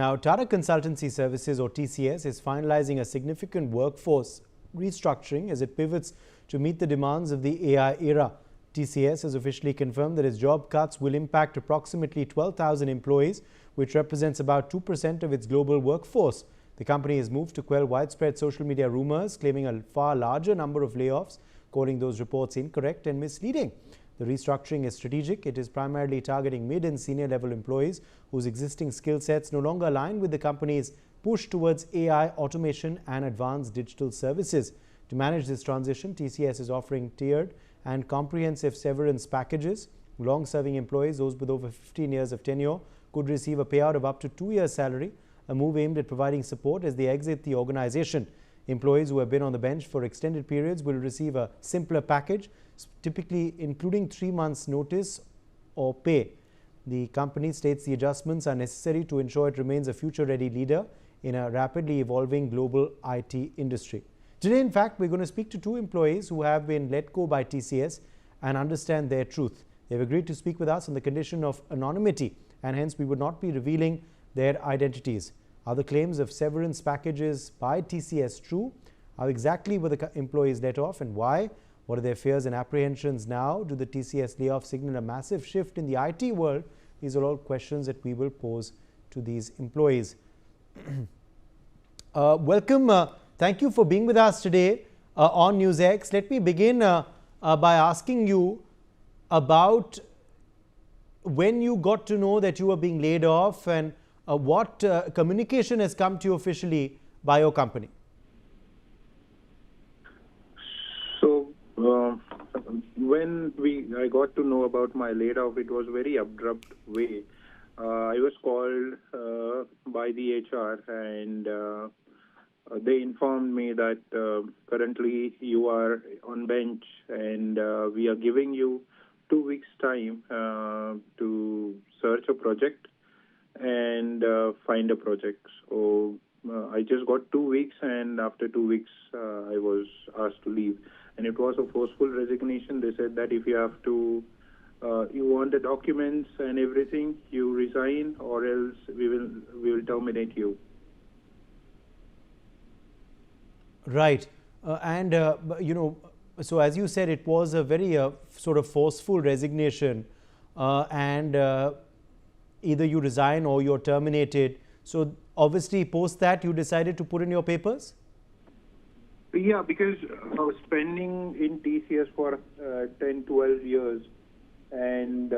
Now, Tata Consultancy Services, or TCS, is finalizing a significant workforce restructuring as it pivots to meet the demands of the AI era. TCS has officially confirmed that its job cuts will impact approximately 12,000 employees, which represents about 2% of its global workforce. The company has moved to quell widespread social media rumors, claiming a far larger number of layoffs, calling those reports incorrect and misleading. The restructuring is strategic. It is primarily targeting mid and senior level employees whose existing skill sets no longer align with the company's push towards AI, automation and advanced digital services. To manage this transition, TCS is offering tiered and comprehensive severance packages. Long-serving employees, those with over 15 years of tenure, could receive a payout of up to 2 years' salary, a move aimed at providing support as they exit the organization. Employees who have been on the bench for extended periods will receive a simpler package, typically including 3 months' notice or pay. The company states the adjustments are necessary to ensure it remains a future-ready leader in a rapidly evolving global IT industry. Today, in fact, we're going to speak to 2 employees who have been let go by TCS and understand their truth. They've agreed to speak with us on the condition of anonymity, and hence we would not be revealing their identities. Are the claims of severance packages by TCS true? How exactly were the employees let off and why? What are their fears and apprehensions now? Do the TCS layoffs signal a massive shift in the IT world? These are all questions that we will pose to these employees. Welcome. Thank you for being with us today on NewsX. Let me begin by asking you about when you got to know that you were being laid off and what communication has come to you officially by your company. So, when I got to know about my layoff, it was very abrupt way. I was called by the HR and they informed me that currently you are on bench and we are giving you 2 weeks time to search a project and find a project. So I just got 2 weeks, and after 2 weeks I was asked to leave. And it was a forceful resignation. They said that if you have to, you want the documents and everything, you resign, or else we will terminate you. Right. So as you said, it was a very sort of forceful resignation and either you resign or you're terminated. So obviously post that you decided to put in your papers? Yeah, because I was spending in TCS for 10, 12 years and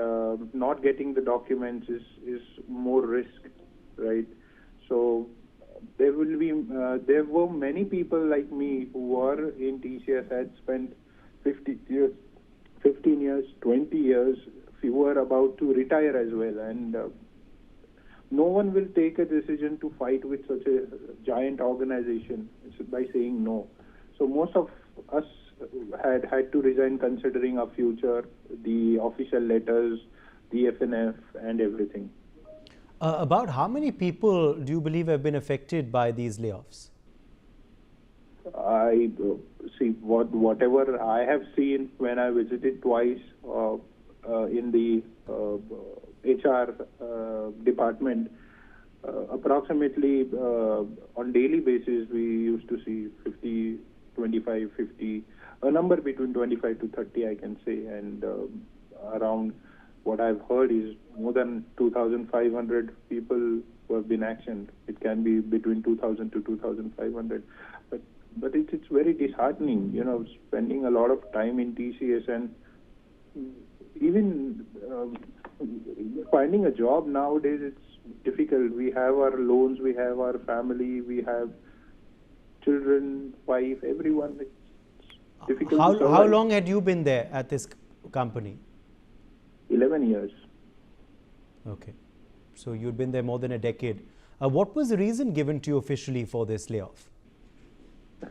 not getting the documents is more risk, right? So there were many people like me who were in TCS, had spent 15 years, 20 years, who were about to retire as well. And no one will take a decision to fight with such a giant organization by saying no. So most of us had to resign considering our future, the official letters, the FNF and everything. About how many people do you believe have been affected by these layoffs? I see whatever I have seen when I visited twice in the HR department. Approximately on daily basis we used to see 50, 25, 50, a number between 25 to 30 I can say, and around what I've heard is more than 2,500 people who have been actioned. It can be between 2,000 to 2,500. But it's very disheartening, spending a lot of time in TCS and even finding a job nowadays, it's difficult. We have our loans, we have our family, we have children, wife, everyone. It's difficult. How long had you been there at this company? 11 years. Okay. So you'd been there more than a decade. What was the reason given to you officially for this layoff?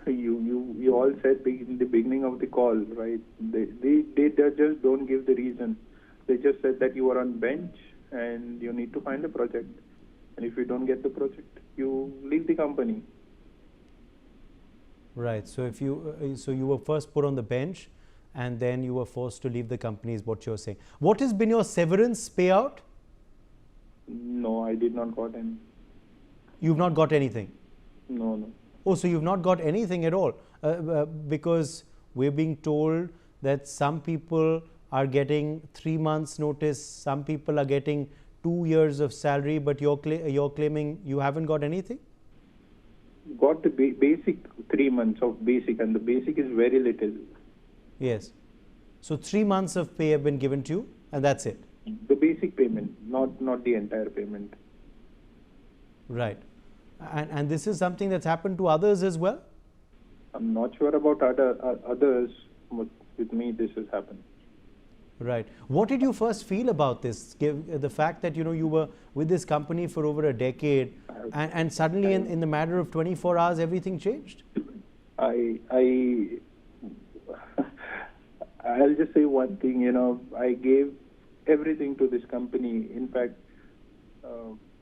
You all said in the beginning of the call, right? They just don't give the reason. They just said that you are on bench and you need to find a project. And if you don't get the project, you leave the company. Right. So if you were first put on the bench and then you were forced to leave the company is what you're saying. What has been your severance payout? No, I did not got any. You've not got anything? No, no. Oh, so you've not got anything at all? Because we're being told that some people are getting 3 months notice, some people are getting 2 years of salary, but you're claiming you haven't got anything? Got the basic 3 months of basic, and the basic is very little. Yes. So 3 months of pay have been given to you, and that's it? The basic payment, not the entire payment. Right. And this is something that's happened to others as well? I'm not sure about others, but with me this has happened. Right. What did you first feel about this? The fact that you were with this company for over a decade, and suddenly in the matter of 24 hours everything changed? I'll just say one thing. I gave everything to this company. In fact,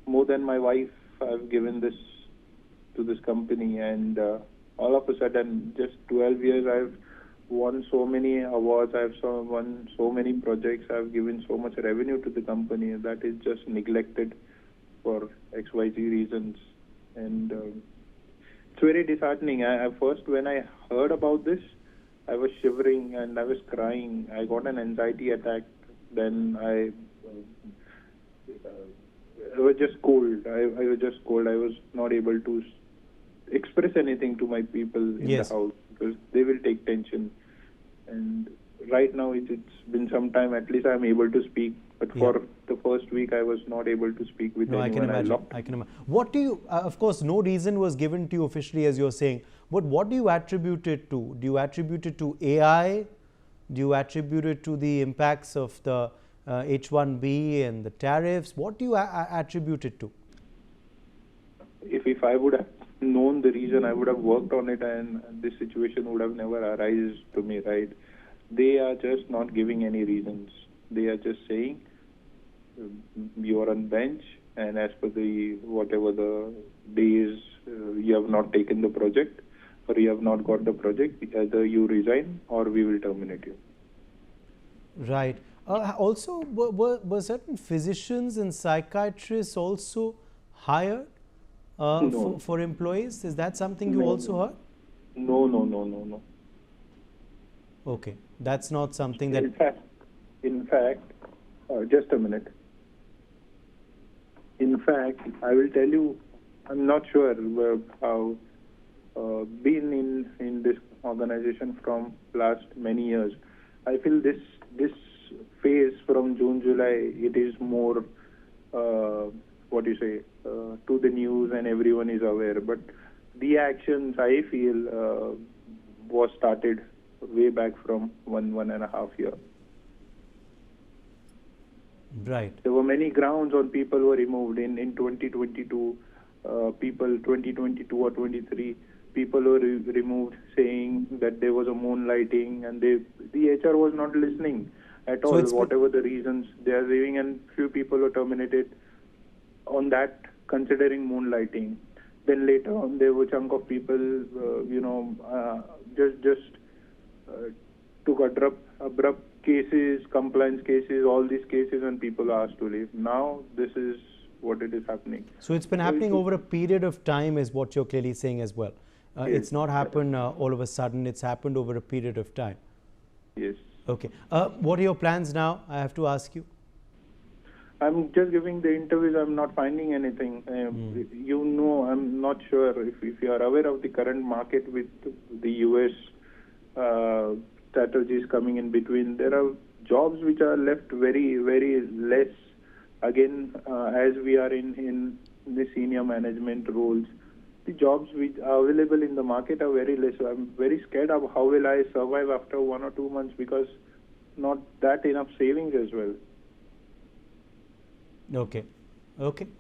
more than my wife, I've given this to this company, and all of a sudden, just 12 years, I've won so many awards, I've won so many projects, I've given so much revenue to the company that is just neglected for XYZ reasons. And it's very disheartening. First, when I heard about this, I was shivering and I was crying. I got an anxiety attack. Then I was just cold. I was just cold. I was not able to express anything to my people in the house because they will take tension. And right now it's been some time. At least I'm able to speak. But for the first week, I was not able to speak with anyone. I can imagine. I can imagine. What do you? Of course, no reason was given to you officially, as you're saying. But what do you attribute it to? Do you attribute it to AI? Do you attribute it to the impacts of the H1B and the tariffs? What do you attribute it to? If I would have known the reason, I would have worked on it, and this situation would have never arisen to me, right? They are just not giving any reasons. They are just saying you are on bench, and as per the whatever the days you have not taken the project or you have not got the project, either you resign or we will terminate you. Right. Also, were certain physicians and psychiatrists also hired for employees? Is that something you also heard? No. Okay, that's not something that... In fact, just a minute. In fact, I will tell you, I'm not sure how been in this organization from last many years. I feel this phase from June, July, it is more, to the news and everyone is aware. But the actions, I feel, was started way back from one and a half year. Right. There were many grounds on people were removed in 2022, 2022 or 23, people were removed saying that there was a moonlighting, and the HR was not listening at all. Whatever the reasons they are giving, and few people were terminated on that considering moonlighting. Then later on, there were a chunk of people, just took abrupt cases, compliance cases, all these cases, and people are asked to leave. Now this is what it is happening. So it's been happening over a period of time, is what you're clearly saying as well. It's not happened all of a sudden. It's happened over a period of time. Yes. Okay. What are your plans now? I have to ask you. I'm just giving the interviews. I'm not finding anything. I'm not sure if you are aware of the current market with the US strategies coming in between. There are jobs which are left very, very less. Again, as we are in the senior management roles, the jobs which are available in the market are very less. So I'm very scared of how will I survive after 1 or 2 months, because not that enough savings as well. Okay.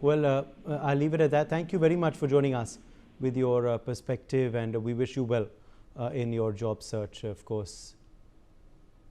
Well, I'll leave it at that. Thank you very much for joining us with your perspective, and we wish you well in your job search, of course.